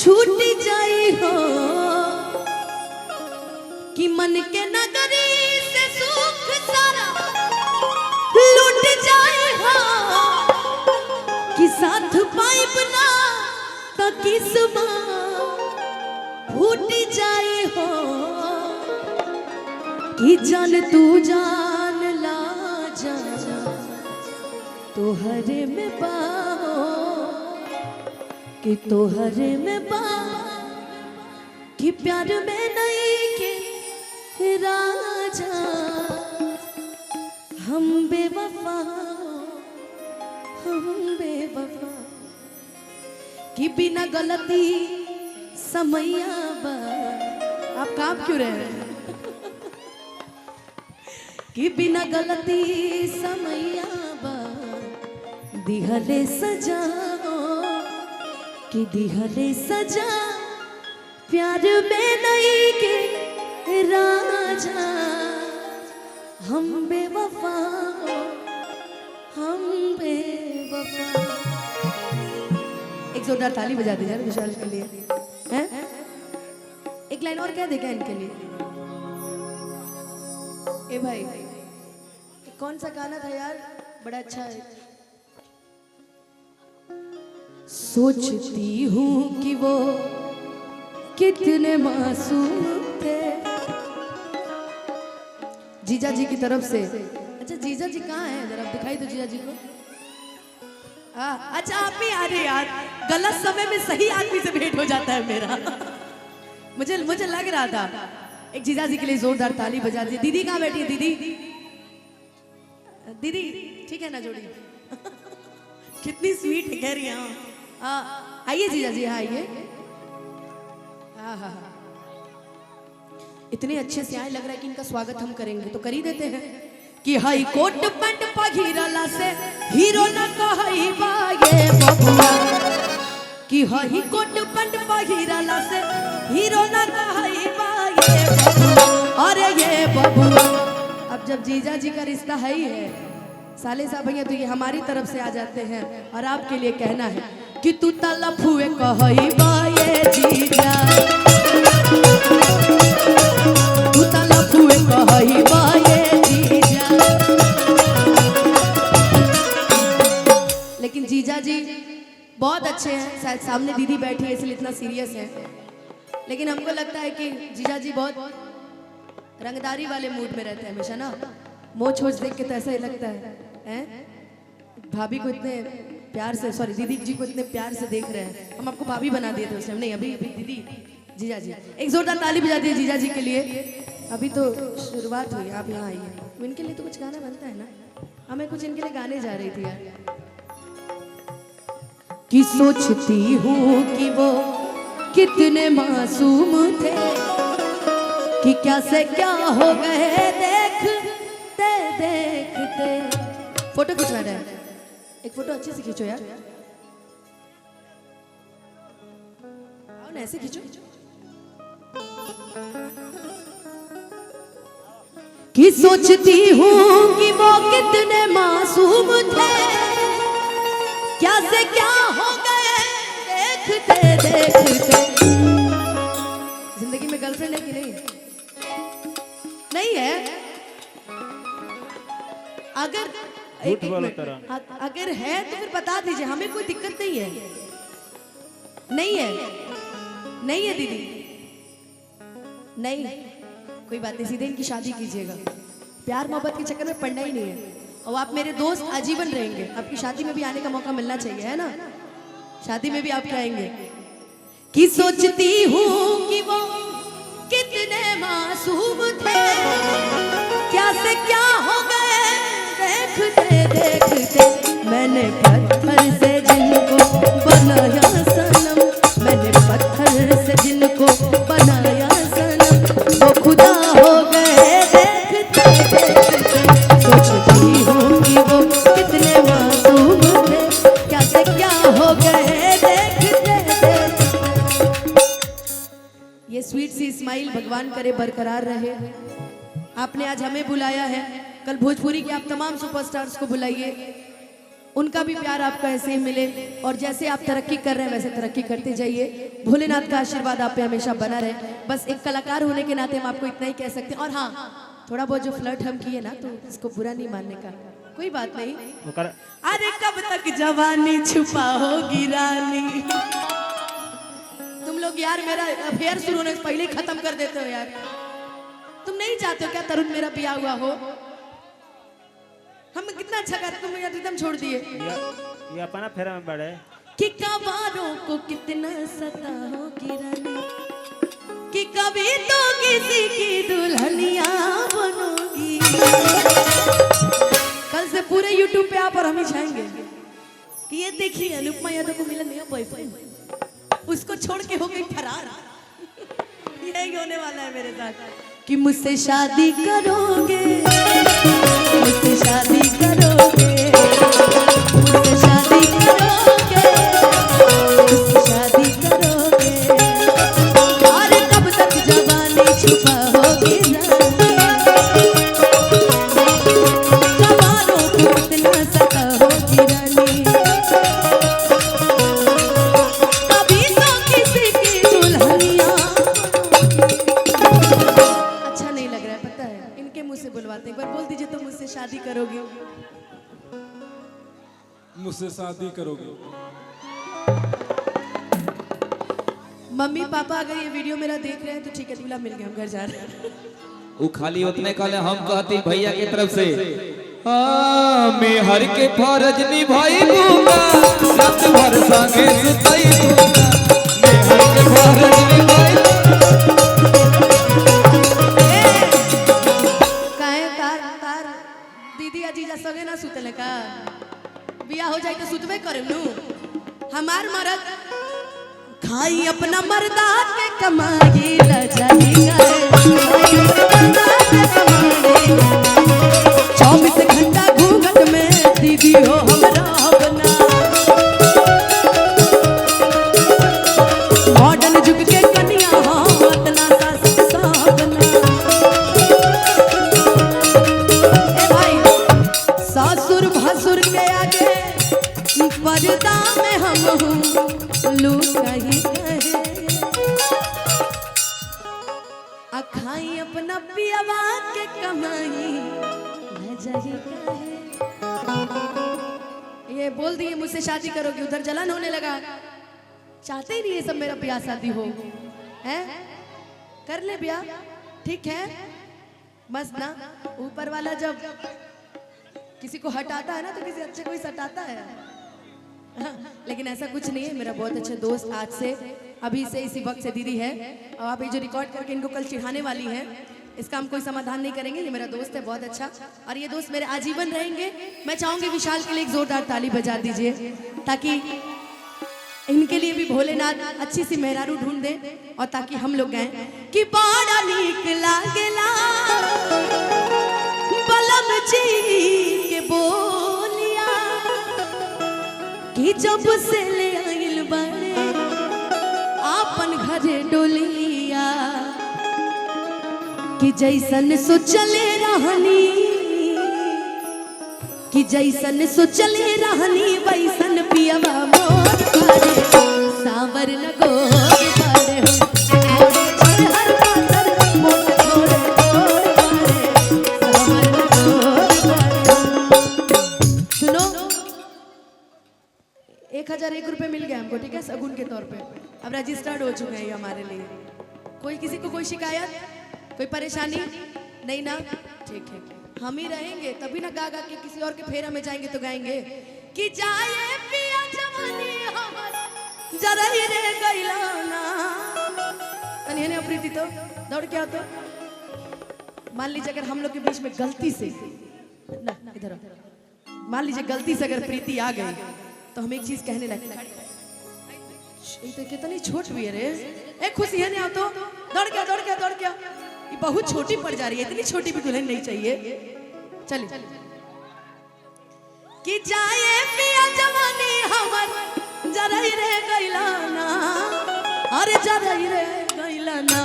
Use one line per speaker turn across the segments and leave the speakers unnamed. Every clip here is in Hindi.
छूट जाई हो कि मन के नगरी से सुख सारा लूट जाए हो कि साथ पाइब ना तो किस्मा फूट जाए हो कि जान तू जान ला जा तोहरे में पाओ कि तोहरे में पाओ कि प्यार में नहीं के राजा हम बेवफा कि बिना गलती समैया बा। आप काम क्यों रहे हैं कि बिना गलती समैया बा दिहले सजा कि दिहले सजा प्यार में नहीं के राजा हम बेवफा हम बेवफा। एक जोरदार ताली बजा दीजिए विशाल के लिए हैं? एक लाइन और कह देगा इनके लिए। ए भाई कौन सा गाना था यार, बड़ा अच्छा है। सोचती हूँ कि वो कितने मासूम थे। जीजा जी की तरफ से। अच्छा जीजा जी कहाँ हैं, जरा दिखाई दो जीजा जी को। अच्छा आप ही आ रहे यार, गलत समय में सही आदमी से भेंट हो जाता है मेरा। मुझे लग रहा था। एक जीजा जी के लिए जोरदार ताली बजा दी। दीदी कहाँ बैठी है दीदी? दीदी ठीक है ना जोड़ी? कितनी स्वीट है कह रही है। आइए जीजा जी, आइए। हाँ इतने अच्छे से आए, लग रहा है कि इनका स्वागत हम करेंगे तो कर ही देते हैं। कि हाई कोट पैंट पघिरला से हीरो न कहई बाये बबुआ कि हाई कोट पैंट पघिरला से हीरो न कहई बाये बबुआ। अरे ये बबुआ अब जब जीजा जी का रिश्ता है ही है, साले साहब भैया तो ये हमारी तरफ से आ जाते हैं और आपके लिए कहना है कि तू तलफुए कहई बाये जीजा, तू तलफुए कहई बाये जीजा। लेकिन जीजा जी बहुत अच्छे हैं, शायद सामने दीदी बैठी है इसलिए इतना सीरियस है। लेकिन हमको लगता है कि जीजा जी बहुत रंगदारी वाले मूड में रहते हैं हमेशा ना। मोह छोछ देख के तो ऐसा ही लगता है भाभी को इतने प्यार से, सॉरी दीदी जी को इतने प्यार से देख रहे हैं। हम आपको भाभी बना दिए थे उस टाइम, नहीं अभी दीदी जीजा जी। एक जोरदार ताली बजा दिए जीजा जी के लिए। अभी तो शुरुआत हुई, आप यहाँ आइए। इनके लिए तो कुछ गाना बनता है ना, हमें कुछ इनके लिए गाने जा रही थी यार। कि सोचती हूँ कि वो कितने मासूम थे कि क्या से क्या हो गए देखते देखते। फोटो खिंचवा रहे हैं, एक फोटो अच्छे से खींचो यार। आओ ना ऐसे खींचो। कि सोचती हूँ कि वो कितने मासूम थे क्या से क्या हो गए देखते देखते। जिंदगी में गर्लफ्रेंड है कि नहीं? नहीं है? अगर है तो फिर बता दीजिए, हमें कोई दिक्कत नहीं है। नहीं है? नहीं है दीदी? नहीं कोई बात नहीं, सीधे इनकी शादी कीजिएगा। प्यार मोहब्बत के चक्कर में पड़ना ही नहीं है। और आप मेरे दोस्त आजीवन रहेंगे, आपकी शादी में भी आने का मौका मिलना चाहिए, है ना? शादी में भी आप आएंगे। कि सोचती हूँ कि वो कितने मासूम थे क्या से क्या हो गए देखते देखते। मैंने पत्थर से जिनको बनाया सनम, मैंने पत्थर से जिनको बनाया सनम, वो खुदा हो गए देखते देखते। सोचती हूँ कि वो कितने मासूम थे क्या से क्या हो गए देखते देखते। ये स्वीट सी स्माइल भगवान करे बरकरार रहे। आपने आज हमें बुलाया है, कल भोजपुरी के आप तमाम सुपरस्टार्स को बुलाइए। उनका भी प्यार आपको ऐसे ही मिले और जैसे आप तरक्की कर रहे हैं वैसे तरक्की करते जाइए। भोलेनाथ का आशीर्वाद आप पे हमेशा बना रहे। बस एक कलाकार होने के नाते हम आपको इतना ही कह सकते हैं। और हाँ, थोड़ा बहुत जो फ्लर्ट हम किए ना तो इसको बुरा नहीं मानने का, कोई बात नहीं। अरे कब तक जवानी छुपा होगी रानी। तुम लोग यार मेरा अफेयर शुरू होने से पहले ही खत्म कर देते हो यार। तुम नहीं चाहते हो क्या तरुण मेरा ब्याह हुआ हो? हम कितना अच्छा करते, तुम यार रिदम छोड़ दिए।
ये अपना फेरा में बड़े
कि कबारों को कितना सताओगी रानी, कि कभी तो किसी की दुल्हनिया बनोगी। कल से पूरे YouTube पे आप और हम ही छाएंगे कि ये देखिए अनुपमा यादव को मिला नया बॉयफ्रेंड, उसको छोड़ के हो गई फरार। यही होने वाला है मेरे साथ कि मुझसे शादी करोगे, मुझसे शादी करोगे, मुझसे शादी करोगे, मुझसे शादी करोगे। और कब तक जवानी छुपा होगी रानी, कबारों को कितना सताओगी रानी, कभी तो किसी की दुल्हनिया। अच्छा नहीं लग रहा है पता है, इनके मुंह से बुलवाते। एक बार बोल दीजिए तो मुझसे शादी करोगे,
मुझसे शादी करोगे।
मम्मी पापा अगर ये वीडियो मेरा देख रहे हैं तो ठीक है, दूल्हा मिल गया, हम घर जा रहे हैं।
वो खाली उतने काले हम कहती भैया की तरफ से मैं हर के फर्ज निभाई दूंगा, रात भर संगे सुताई दूंगा, मैं हर के फर्ज निभाई।
काहे तार दीदी अजीजा सगे ना सुतले का, बिया हो जाए तो सुतबे करे नु। हमार मर्द खाई अपना मर्दा के कमाई ल जाएगा, 24 घंटा घूंघट में दीदी हो हमरा बना। मॉडर्न जुग के कन्या हो इतना सास साबना। ए भाई सासुर भसुर के आगे पर्दा में हम हूँ लूका ही कहे, अखाई अपना पियावा के कमाई न जाही कहे। ये बोल दिए मुझसे शादी करोगे, उधर जलन होने लगा। चाहते ही नहीं ये सब मेरा ब्याह शादी हो, हैं? कर ले ब्याह, ठीक है बस ना। ऊपर वाला जब किसी को हटाता है ना तो किसी अच्छे को ही सटाता है। लेकिन ऐसा कुछ नहीं है। मेरा बहुत अच्छा दोस्त आज से अभी से इसी वक्त से दीदी है, और आप ये जो रिकॉर्ड करके इनको कल चिढ़ाने वाली है इसका हम कोई समाधान नहीं करेंगे। ये मेरा दोस्त है बहुत अच्छा, और ये दोस्त मेरे आजीवन रहेंगे। मैं चाहूंगी विशाल के लिए एक जोरदार ताली बजा दीजिए ताकि इनके लिए भी भोलेनाथ अच्छी सी मेहरारू ढूंढ दे, और ताकि हम लोग गाएं कि बड़ा नीक लागेला बलम जी के बोलिया, कि जब से ले आइल बारे आपन घरे डोलिया, कि जैसन सोचले रहनी, कि जैसन सोचले रहनी वैसन पियवा मोर बारे, सावर लगो बारे हो हर पातर मोट छोड़े छोड़ बारे, सावर लगो बारे। सुनो 1001 रुपए मिल गया हमको, ठीक है, सगुन के तौर पे। अब रजिस्टर्ड हो चुके हैं ये हमारे लिए। कोई किसी को कोई शिकायत, कोई परेशानी नहीं ना? ठीक है, हम ही रहेंगे तभी ना गा गा के किसी और के फेरा में जाएंगे तो गाएंगे कि जाए पिया जवानी हमर जरा ही रे गइलाना। तनी ने प्रीति तो दौड़ के आओ तो। मान लीजिए अगर हम लोग के बीच में गलती से ना इधर, मान लीजिए गलती से अगर प्रीति आ गई तो हम एक चीज कहने लगे, तो कितनी छोट भी है रे। एक खुशी है ना, तो दौड़ के दौड़ के दौड़ के, ये बहुत छोटी पड़ जा रही है, इतनी छोटी भी दुल्हन नहीं चाहिए। चलिए कि जाए पिया जवानी हमर जरा ही रे गइलाना, अरे जरा ही रे गइलाना।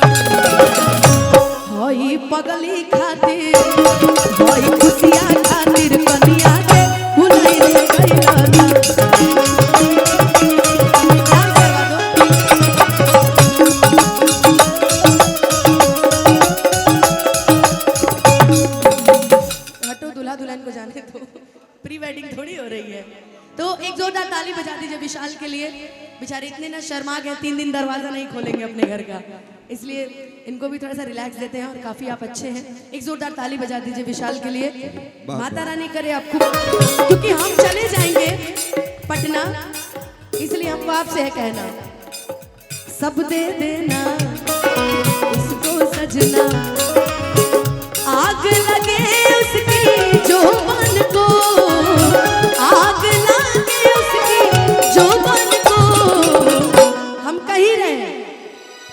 होई पगली खातिर, होई खुशियां खातिर कनिया के भुलाई रे गइलाना। शर्मा गए, 3 दिन दरवाजा नहीं खोलेंगे अपने घर का, इसलिए इनको भी थोड़ा सा रिलैक्स देते हैं। और काफी आप अच्छे हैं, एक जोरदार ताली बजा दीजिए विशाल के लिए। माता रानी करे आपको, क्योंकि हम चले जाएंगे पटना, इसलिए हमको आपसे है कहना, सब दे देना इसको सजना, आग लगे उसकी जो मन को, आग लगे उसकी जो मन को। हम कहीं रहे,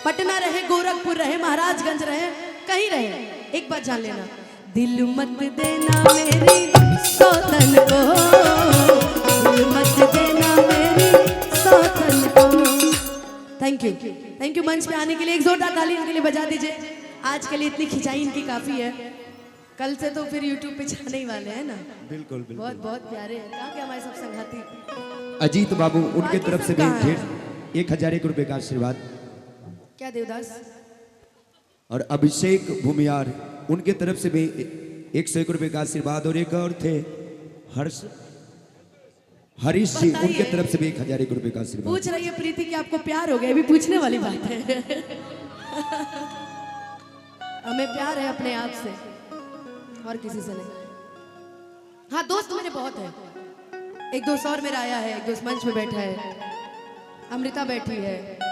पटना रहे, गोरखपुर रहे, महाराजगंज रहे, कहीं रहे, एक बात जान लेना, दिल मत देना मेरी सौतन को, दिल मत देना मेरी सौतन को। थैंक यू मंच पे आने के लिए, एक जोरदार ताली इनके लिए बजा दीजिए। आज के लिए इतनी खिंचाई इनकी काफी है, कल से तो फिर YouTube पे छाने ही वाले हैं ना।
बिल्कुल बिल्कुल।
बहुत बहुत प्यारे हैं, कहाँ के हमारे सब संगाती।
अजीत बाबू उनके
बाकी
तरफ
सब
से भी
कहाँ हैं?
ढेर 1000 रुपए का आशीर्वाद,
क्या देवदास?
और अभिषेक भूमियार उनके तरफ से भी 101 रुपए का आशीर्वाद, और एक और थे हरीश जी,
बताइए।
उनके तरफ से भी 1001 रुपए का आशीर्वाद।
पूछ रही है प्रीति कि आपको प्यार हो गया, अभी पूछने वाली बात है। हमें प्यार है अपने आप से और किसी से नहीं। हाँ दोस्त मेरे बहुत है, एक दोस्त और मेरा आया है, एक दोस्त मंच में बैठा है, अमृता बैठी है,